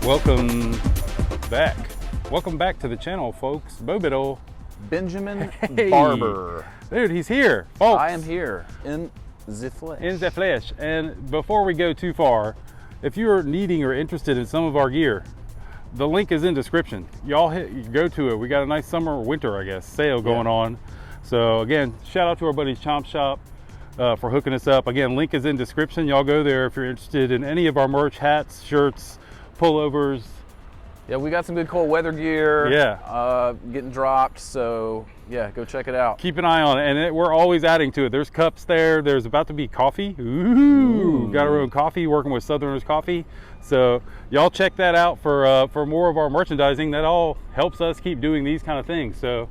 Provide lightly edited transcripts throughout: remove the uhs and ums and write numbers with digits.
Welcome back. Welcome back to the channel, folks. Bo Biddle. Benjamin Hey. Barber. Dude, he's here, folks. I am here in the flesh. In the flesh. And before we go too far, if you're needing or interested in some of our gear, the link is in description. Y'all go to it. We got a nice summer or winter, I guess, sale going on. So again, shout out to our buddies Chomp Shop for hooking us up. Again, link is in description. Y'all go there if you're interested in any of our merch, hats, shirts, pullovers. Yeah, we got some good cold weather gear. Yeah. Getting dropped. So yeah, go check it out. Keep an eye on it, and we're always adding to it. There's cups there. There's about to be coffee. Ooh. Got our own coffee, working with Southerners Coffee. So y'all check that out for more of our merchandising. That all helps us keep doing these kind of things. So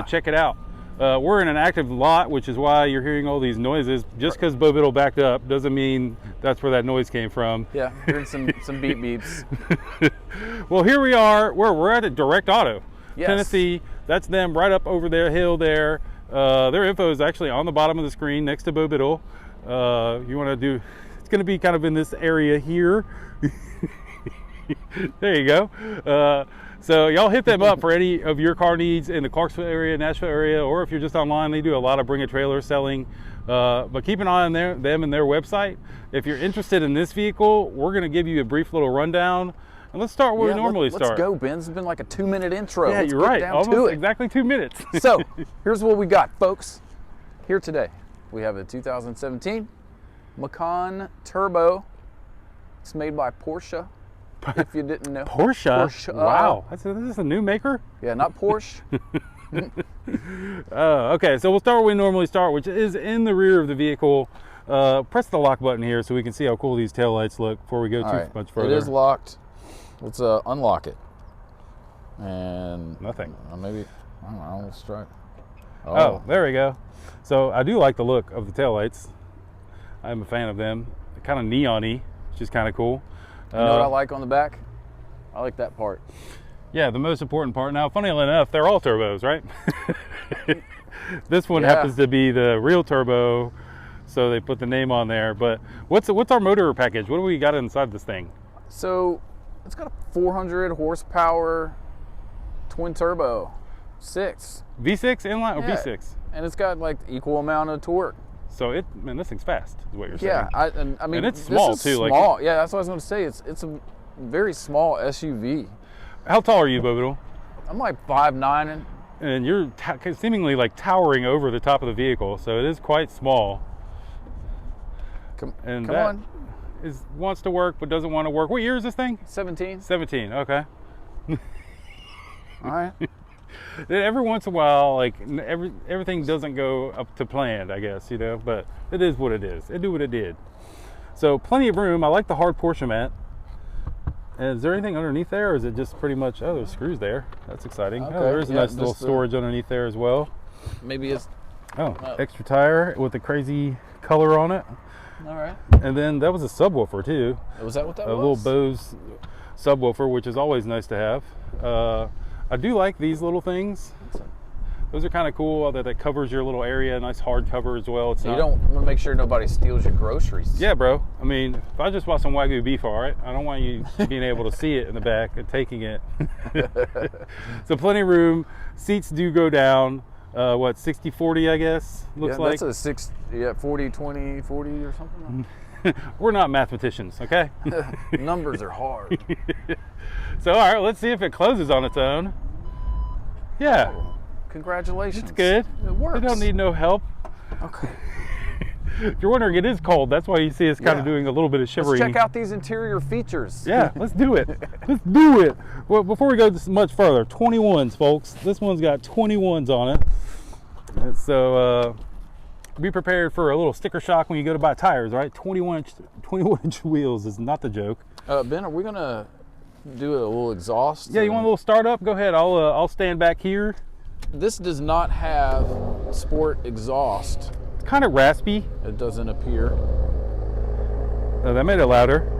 check it out. We're in an active lot, which is why you're hearing all these noises. Just because Bo Biddle backed up doesn't mean that's where that noise came from. Yeah, hearing some beep beeps. Well, here we are. We're at a Direct Auto, Yes. Tennessee. That's them right up over there, hill there. Their info is actually on the bottom of the screen next to Bo Biddle. You want to do, it's going to be kind of in this area here. There you go. So y'all hit them up for any of your car needs in the Clarksville area, Nashville area, or if you're just online, they do a lot of bring a trailer selling. But keep an eye on them and their website. If you're interested in this vehicle, we're going to give you a brief little rundown. And let's start where we normally start. Let's go, Ben. It's been like a 2-minute intro. Yeah, Let's you're get right. down Almost to it. exactly 2 minutes. So here's what we got, folks. Here today, we have a 2017 Macan Turbo. It's made by Porsche. If you didn't know. Porsche? Wow. This is a new maker? Yeah, not Porsche. Okay, so we'll start where we normally start, which is in the rear of the vehicle. Press the lock button here so we can see how cool these taillights look before we go too much further. It is locked. Let's unlock it. And nothing. Maybe, I don't know, let's try. Oh, there we go. So I do like the look of the taillights. I'm a fan of them. They're kind of neon-y, which is kind of cool. You know what I like on the back? I like that part. Yeah, the most important part. Now, funny enough, they're all turbos, right? This one happens to be the real turbo, so they put the name on there. But what's our motor package? What do we got inside this thing? So it's got a 400 horsepower twin turbo, 6 V6 inline or Yeah. V6? And it's got like equal amount of torque. So man, this thing's fast, is what you're saying. Yeah, I mean, and it's small this is too. Small. Like, yeah, that's what I was going to say. It's a very small SUV. how tall are you, Bo Biddle? I'm like 5'9", And you're seemingly like towering over the top of the vehicle, so it is quite small. Come that on. Wants to work but doesn't want to work. What year is this thing? 17. 17. Okay. All right. Every once in a while, like everything doesn't go up to planned, I guess, but it is what it is. It did what it did. So plenty of room. I like the hard Porsche mat. And is there anything underneath there, or is it just pretty much, oh, there's screws there. That's exciting. Okay. Oh, there's a Yeah, nice little storage underneath there as well. Maybe it's Oh, extra tire with the crazy color on it. all right. And then that was a subwoofer too. Was that what that A was? little Bose subwoofer, which is always nice to have. I do like these little things. Those are kind of cool that covers your little area. Nice hard cover as well. It's So not, you don't want to make sure nobody steals your groceries. Yeah, bro. I mean, if I just bought some Wagyu beef, all right, I don't want you being able to see it in the back and taking it. So plenty of room. Seats do go down. What, 60-40, I guess, looks like. That's a 40, 20, 40 or something. We're not mathematicians, okay? Numbers are hard. So, all right, let's see if it closes on its own. Yeah, Congratulations. it's good. It works. We don't need no help. Okay. If you're wondering, it is cold. That's why you see us kind of doing a little bit of shivering. Let's check out these interior features. Yeah, let's do it. Let's do it. Well, before we go much further, 21s, folks. This one's got 21s on it. And so be prepared for a little sticker shock when you go to buy tires, right? 21-inch wheels is not the joke. Ben, are we going to do a little exhaust? Yeah, you want a little startup? Go ahead. I'll stand back here. This does not have sport exhaust. It's kind of raspy. It doesn't appear. Oh, that made it louder.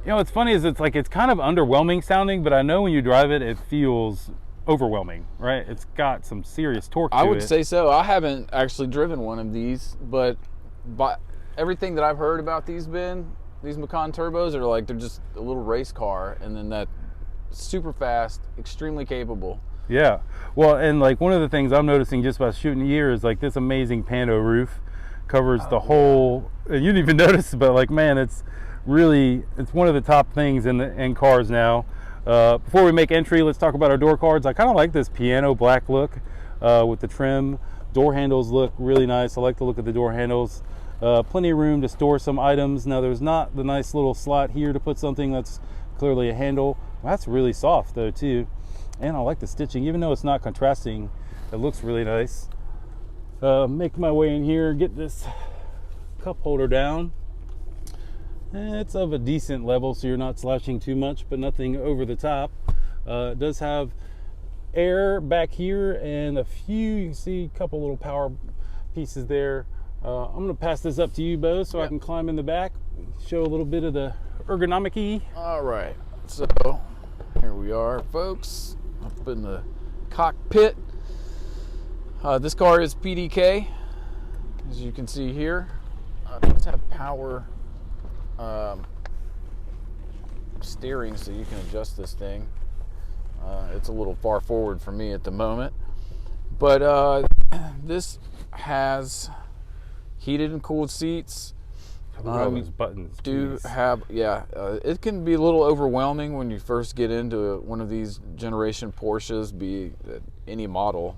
You know, what's funny is it's kind of underwhelming sounding, but I know when you drive it, it feels overwhelming, right? It's got some serious torque to I would it. say so. I haven't actually driven one of these, but by everything that I've heard about these Macan turbos are like they're just a little race car, and then that super fast, extremely capable. Yeah. Well, and like one of the things I'm noticing just by shooting here is like this amazing pano roof covers the whole. And you didn't even notice, but like, man, it's one of the top things in cars now. Before we make entry, let's talk about our door cards. I kind of like this piano black look with the trim. Door handles look really nice. I like the look of the door handles. Plenty of room to store some items. Now there's not the nice little slot here to put something that's clearly a handle. Well, that's really soft though too. And I like the stitching, even though it's not contrasting, it looks really nice. Make my way in here, get this cup holder down. It's of a decent level, so you're not slashing too much, but nothing over the top. It does have air back here and a few, you can see a couple little power pieces there. I'm gonna pass this up to you, Bo, so I can climb in the back, show a little bit of the ergonomic-y. All right, so here we are, folks, up in the cockpit. This car is PDK, as you can see here. It does have power steering, so you can adjust this thing. It's a little far forward for me at the moment, but this has heated and cooled seats. These buttons It can be a little overwhelming when you first get into one of these generation Porsches, be any model.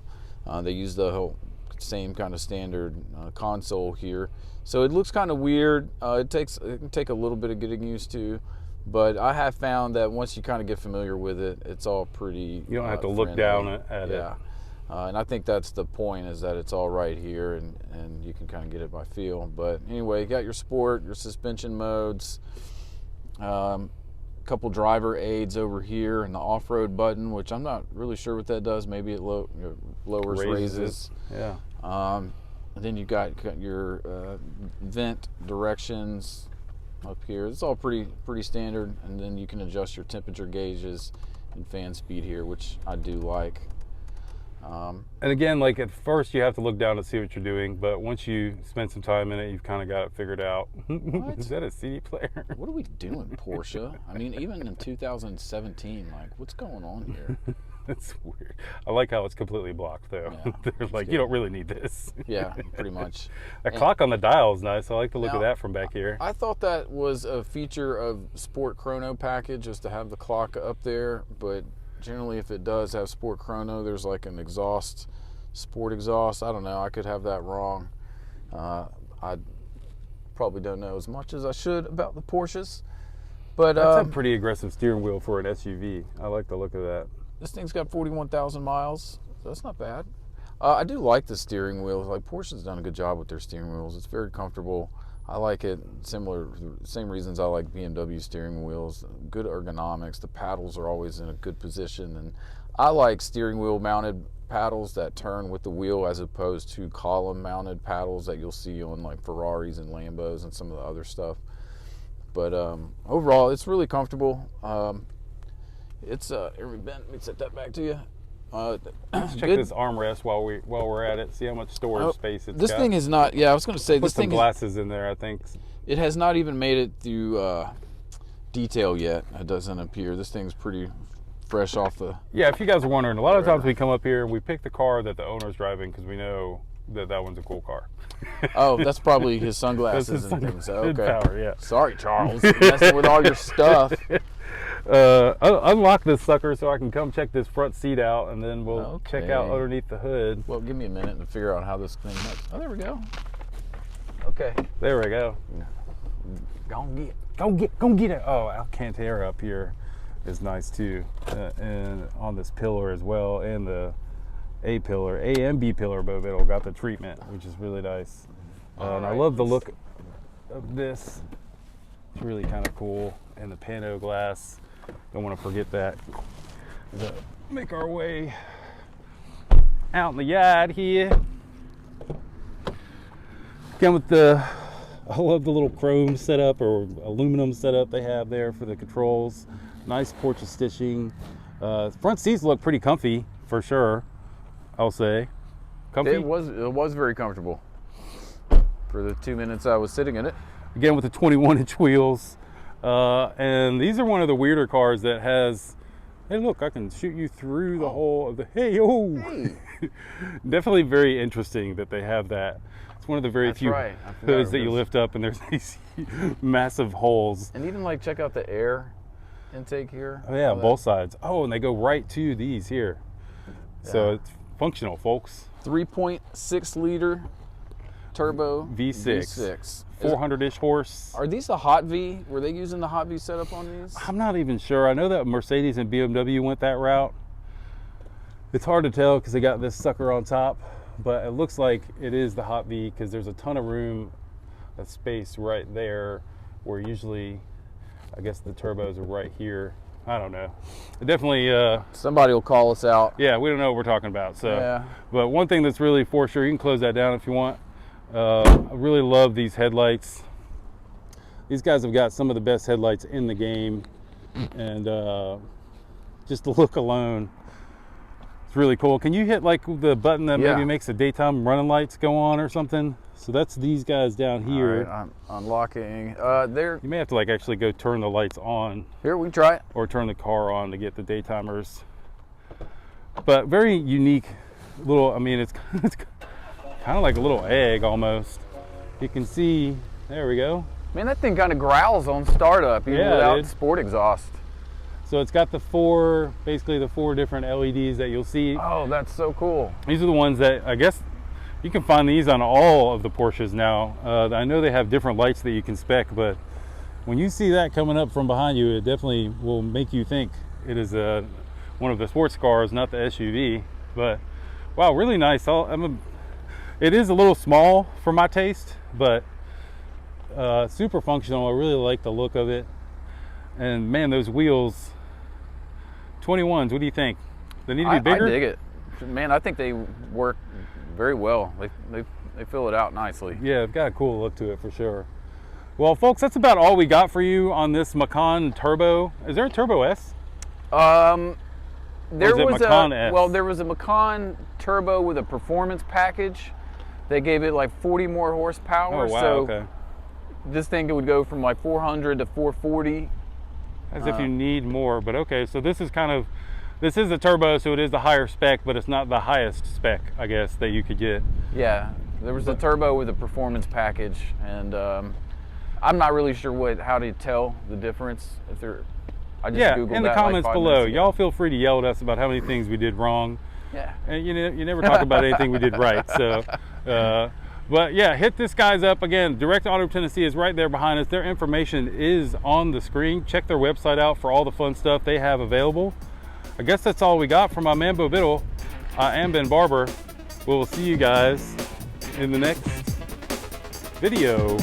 They use the whole same kind of standard console here, so it looks kind of weird. It can take a little bit of getting used to, but I have found that once you kind of get familiar with it, it's all pretty. You don't have to look down at it. And I think that's the point, is that it's all right here, and you can kind of get it by feel. But anyway, you got your sport, your suspension modes, couple driver aids over here, and the off-road button, which I'm not really sure what that does. Maybe it lowers raises. Yeah. And then you got your vent directions up here. It's all pretty standard, and then you can adjust your temperature gauges and fan speed here, which I do like. And again, like at first you have to look down to see what you're doing, but once you spend some time in it, you've kind of got it figured out. Is that a CD player? What are we doing, Porsche? I mean, even in 2017, like, what's going on here? That's weird. I like how it's completely blocked, though. Yeah, They're like, you don't really need this. Yeah, pretty much. That clock on the dial is nice. I like the look of that from back here. I thought that was a feature of Sport Chrono package, just to have the clock up there, but generally if it does have Sport Chrono, there's like an exhaust, sport exhaust. I don't know, I could have that wrong. I probably don't know as much as I should about the Porsches, but that's a pretty aggressive steering wheel for an SUV. I like the look of that. This thing's got 41,000 miles, so that's not bad. I do like the steering wheel. Like, Porsche's done a good job with their steering wheels. It's very comfortable. I like it. Same reasons I like BMW steering wheels. Good ergonomics. The paddles are always in a good position, and I like steering wheel mounted paddles that turn with the wheel, as opposed to column mounted paddles that you'll see on like Ferraris and Lambos and some of the other stuff. But overall, it's really comfortable. It's here we bent. Let me set that back to you. Let's check this armrest while we're at it. See how much storage space it's got. This thing is not. Yeah, I was going to say Put this some thing. glasses in there, I think. It has not even made it through detail yet. It doesn't appear. This thing's pretty fresh off the. Yeah, if you guys are wondering, a lot of times we come up here and we pick the car that the owner's driving because we know that one's a cool car. Oh, that's probably his sunglasses and things. Okay. Power, yeah. Sorry, Charles. Messing with all your stuff. Unlock this sucker so I can come check this front seat out, and then we'll check out underneath the hood. Well, give me a minute to figure out how this thing works. Oh, there we go. Okay. There we go. Go get it. Oh, Alcantara up here is nice too, and on this pillar as well, and the A and B pillar both it'll got the treatment, which is really nice. And I love the look of this. It's really kind of cool, and the pano glass. Don't want to forget that. Make our way out in the yard here. Again with I love the little chrome setup or aluminum setup they have there for the controls. Nice Porsche stitching. Front seats look pretty comfy for sure. I'll say. Comfy. It was very comfortable for the 2 minutes I was sitting in it. Again with the 21-inch wheels. And these are one of the weirder cars that has, hey look, I can shoot you through the whole of the, hey. Definitely very interesting that they have that. It's one of the very That's few right. hoods that you lift up and there's these massive holes. And even like check out the air intake here. Oh yeah, All that. both sides. Oh, and they go right to these here. So Yeah. it's functional, folks. 3.6 liter turbo V6. 400-ish horse. Are these the Hot V? Were they using the Hot V setup on these? I'm not even sure. I know that Mercedes and BMW went that route. It's hard to tell because they got this sucker on top, but it looks like it is the Hot V because there's a ton of room, a space right there where usually, I guess the turbos are right here. I don't know. It definitely, Somebody will call us out. yeah, we don't know what we're talking about. So, Yeah. But one thing that's really for sure, you can close that down if you want. I really love these headlights. These guys have got some of the best headlights in the game, and just the look alone, it's really cool. Can you hit like the button that Yeah. maybe makes the daytime running lights go on or something? So that's these guys down here. All right, I'm unlocking. There. You may have to like actually go turn the lights on Here, we can try it. or turn the car on to get the daytimers. But very unique little, I mean, it's kind of like a little egg almost. You can see, there we go. Man, that thing kind of growls on startup even Yeah, without dude. sport exhaust. So it's got basically the four different LEDs that you'll see. Oh, that's so cool. These are the ones that, I guess, you can find these on all of the Porsches now. I know they have different lights that you can spec, but when you see that coming up from behind you, it definitely will make you think it is one of the sports cars, not the SUV. But wow, really nice. It is a little small for my taste, but super functional. I really like the look of it. And man, those wheels, 21s, what do you think? They need to be bigger? I dig it. Man, I think they work very well. They fill it out nicely. Yeah, it's got a cool look to it for sure. Well, folks, that's about all we got for you on this Macan Turbo. Is there a Turbo S? There is it was Macan S? there was a Macan Turbo with a performance package. They gave it like 40 more horsepower. Oh, wow, so okay. this thing would go from like 400 to 440. As if you need more, but okay, so this is a turbo, so it is the higher spec, but it's not the highest spec, I guess, that you could get. Yeah, there was a turbo with a performance package, and I'm not really sure how to tell the difference. I just Yeah, Googled in the that, comments like 5 below, minutes ago. y'all feel free to yell at us about how many things we did wrong. Yeah. And you never talk about anything we did right, so. But yeah, hit this guys up. Again, Direct Auto Tennessee is right there behind us. Their information is on the screen. Check their website out for all the fun stuff they have available. I guess that's all we got from my man Bo Biddle. I am Ben Barber. We'll see you guys in the next video.